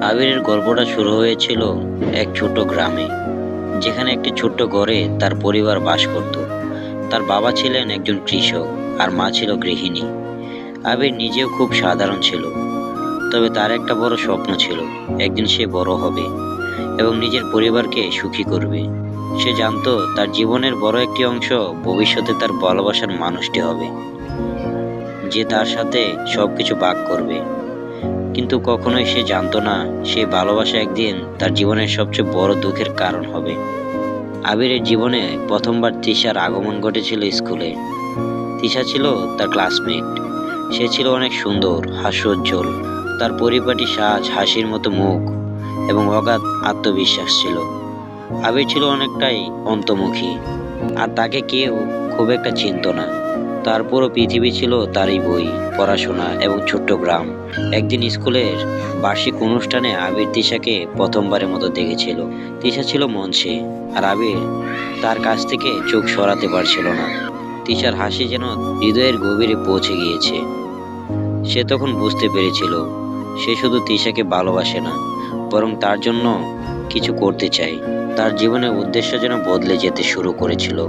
আবিরের গল্পটা শুরু হয়েছিল এক ছোট গ্রামে, যেখানে একটি ছোট্ট ঘরে তার পরিবার বাস করত। তার বাবা ছিলেন একজন কৃষক আর মা ছিল গৃহিণী। আবির নিজেও খুব সাধারণ ছিল, তবে তার একটা বড় স্বপ্ন ছিল, একদিন সে বড় হবে এবং নিজের পরিবারকে সুখী করবে। সে জানতো তার জীবনের বড় একটি অংশ ভবিষ্যতে তার ভালোবাসার মানুষটি হবে, যে তার সাথে সবকিছু ভাগ করবে। কিন্তু কখনোই সে জানতো না সেই ভালোবাসা একদিন তার জীবনের সবচেয়ে বড় দুঃখের কারণ হবে। আবিরের জীবনে প্রথমবার তিশার আগমন ঘটেছিল স্কুলে। তিশা ছিল তার ক্লাসমেট। সে ছিল অনেক সুন্দর, হাস্যোজ্জ্বল। তার পরিপাটি সাজ, হাসির মতো মুখ এবং অগাধ আত্মবিশ্বাস ছিল। আবির ছিল অনেকটাই অন্তর্মুখী, আর তাকে কেউ খুব একটা চিনত না। তার পুরো পৃথিবী ছিল তারই বই, পড়াশোনা এবং ছোট্ট গ্রাম। একদিন স্কুলের বার্ষিক অনুষ্ঠানে আবির তিশাকে প্রথমবারের মতো দেখেছিল। তিশা ছিল মঞ্চে, আর আবির তার কাছ থেকে চোখ সরাতে পারছিল না। তিশার হাসি যেন হৃদয়ের গভীরে পৌঁছে গিয়েছে। সে তখন বুঝতে পেরেছিল সে শুধু তিশাকে ভালোবাসে না, বরং তার জন্য কিছু করতে চায়। তার জীবনের উদ্দেশ্য যেন বদলে যেতে শুরু করেছিল।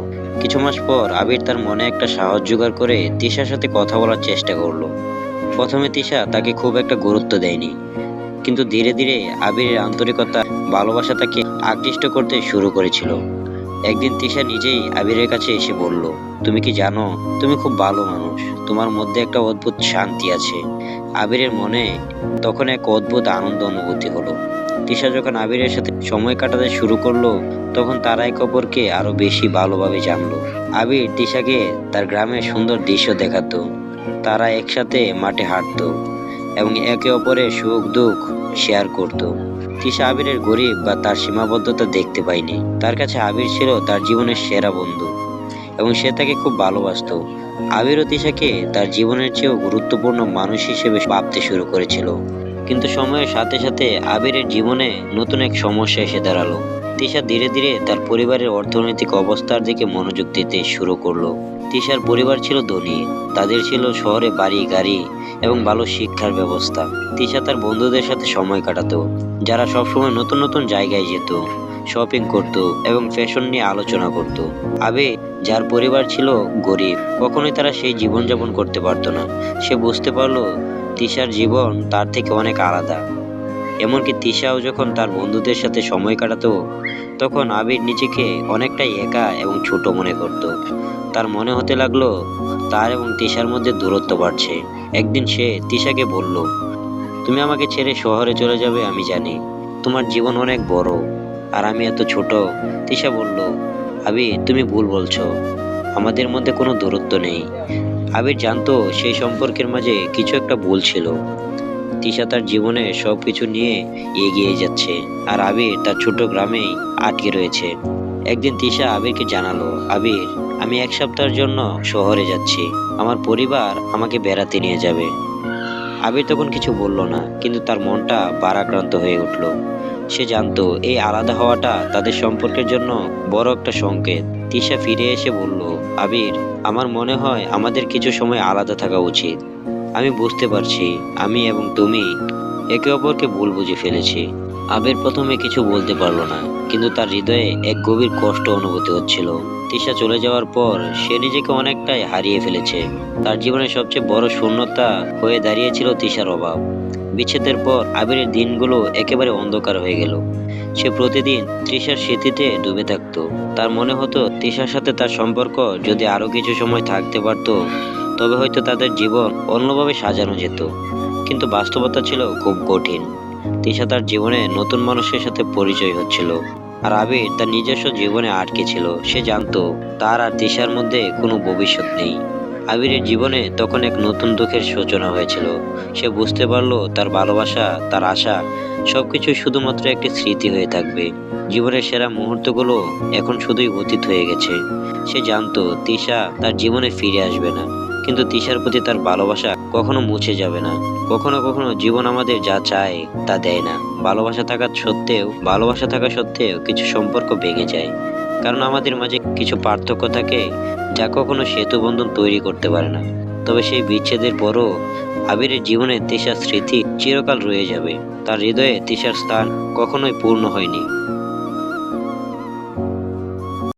কিছু মাস পর আবির তার মনে একটা সাহস জোগাড় করে তিশার সাথে কথা বলার চেষ্টা করলো। প্রথমে তিশা তাকে খুব একটা গুরুত্ব দেয়নি, কিন্তু ধীরে ধীরে আবিরের আন্তরিকতা, ভালোবাসা তাকে আকৃষ্ট করতে শুরু করেছিল। একদিন তিশা নিজেই আবিরের কাছে এসে বলল, তুমি কি জানো, তুমি খুব ভালো মানুষ, তোমার মধ্যে একটা অদ্ভুত শান্তি আছে। আবিরের মনে তখন এক অদ্ভুত আনন্দ অনুভূতি হলো। তিশা যখন আবিরের সাথে সময় কাটাতে শুরু করলো, তখন তারা একে অপরকে আরো বেশি ভালোভাবে জানলো। আবির তিশাকে তার গ্রামের সুন্দর দৃশ্য দেখাতো। তারা একসাথে মাঠে হাঁটতো এবং একে অপরের সুখ দুঃখ শেয়ার করত। তিশা আবিরের গরিব বা তার সীমাবদ্ধতা দেখতে পায়নি। তার কাছে আবির ছিল তার জীবনের সেরা বন্ধু এবং সে তাকে খুব ভালোবাসতো। আবির ও তিশাকে তার জীবনের চেয়েও গুরুত্বপূর্ণ মানুষ হিসেবে ভাবতে শুরু করেছিল। কিন্তু সময়ের সাথে সাথে আবিরের জীবনে নতুন এক সমস্যা এসে দাঁড়ালো। তিশা ধীরে ধীরে তার পরিবারের অর্থনৈতিক অবস্থার দিকে মনোযোগ দিতে শুরু করলো। তিশার পরিবার ছিল ধনী, তাদের ছিল শহরে বাড়ি গাড়ি এবং ভালো শিক্ষার ব্যবস্থা। তিশা তার বন্ধুদের সাথে সময় কাটাতো, যারা সবসময় নতুন নতুন জায়গায় যেত, শপিং করত এবং ফ্যাশন নিয়ে আলোচনা করত। আবির, যার পরিবার ছিল গরিব, কখনোই তারা সেই জীবনযাপন করতে পারতো না। সে বুঝতে পারলো তিশার জীবন তার থেকে অনেক আলাদা। এমনকি তিশাও যখন তার বন্ধুদের সাথে সময় কাটাতো, তখন আবির নিজেকে অনেকটাই একা এবং ছোট মনে করত। তার মনে হতে লাগলো তার এবং তিশার মধ্যে দূরত্ব বাড়ছে। একদিন সে তিশাকে বলল, তুমি আমাকে ছেড়ে শহরে চলে যাবে আমি জানি, তোমার জীবন অনেক বড় আর আমি এত ছোট। তিশা বলল, আবির তুমি ভুল বলছো, আমাদের মধ্যে কোনো দূরত্ব নেই। আবির জানতো সেই সম্পর্কের মাঝে কিছু একটা ভুল ছিল। তিশা তার জীবনে সবকিছু নিয়ে এগিয়ে যাচ্ছে, আর আবির তার ছোট গ্রামেই আটকে রয়েছে। একদিন তিশা আবিরকে জানালো, আবির আমি এক সপ্তাহের জন্য শহরে যাচ্ছি, আমার পরিবার আমাকে বেড়াতে নিয়ে যাবে। আবির তখন কিছু বলল না, কিন্তু তার মনটা ভারাক্রান্ত হয়ে উঠল। সে জানতো এই আলাদা হওয়াটা তাদের সম্পর্কের জন্য বড় একটা সংকেত। তিশা ফিরে এসে বলল, আবির আমার মনে হয় আমাদের কিছু সময় আলাদা থাকা উচিত। আমি বুঝতে পারছি আমি এবং তুমি একে অপরকে ভুল বুঝে ফেলেছি। আবির প্রথমে কিছু বলতে পারলো না, কিন্তু তার হৃদয়ে এক গভীর কষ্ট অনুভূতি হচ্ছিল। তিশা চলে যাওয়ার পর সে নিজেকে অনেকটাই হারিয়ে ফেলেছে। তার জীবনের সবচেয়ে বড় শূন্যতা হয়ে দাঁড়িয়েছিল তিশার অভাব। বিচ্ছেদের পর আবিরের দিনগুলো একেবারে অন্ধকার হয়ে গেল। সে প্রতিদিন তৃষার স্মৃতিতে ডুবে থাকতো। তার মনে হতো তৃষার সাথে তার সম্পর্ক যদি আরো কিছু সময় থাকতে পারতো, তবে হয়তো তাদের জীবন অন্যভাবে সাজানো যেত। কিন্তু বাস্তবতা ছিল খুব কঠিন। তৃষা তার জীবনে নতুন মানুষের সাথে পরিচয় হচ্ছিল, আর আবির তার নিজস্ব জীবনে আটকে ছিল। সে জানতো তার আর তৃষার মধ্যে কোনো ভবিষ্যৎ নেই। আবিরের জীবনে তখন এক নতুন দুঃখের সূচনা হয়েছিল। সে বুঝতে পারলো তার ভালোবাসা, তার আশা সবকিছু শুধুমাত্র একটি স্মৃতি হয়ে থাকবে। জীবনের সেরা মুহূর্তগুলো এখন শুধুই অতীত হয়ে গেছে। সে জানতো তৃষা তার জীবনে ফিরে আসবে না, কিন্তু তৃষার প্রতি তার ভালোবাসা কখনো মুছে যাবে না। কখনো কখনো জীবন আমাদের যা চায় তা দেয় না। ভালোবাসা থাকা সত্ত্বেও কিছু সম্পর্ক ভেঙে যায়, কারণ আমাদের মাঝে কিছু পার্থক্য থাকে যা কখনো সেতু বন্ধন তৈরি করতে পারে না। তবে সেই বিচ্ছেদের পরও আবিরের জীবনে তিশার স্মৃতি চিরকাল রয়ে যাবে। তার হৃদয়ে তিশার স্থান কখনোই পূর্ণ হয়নি।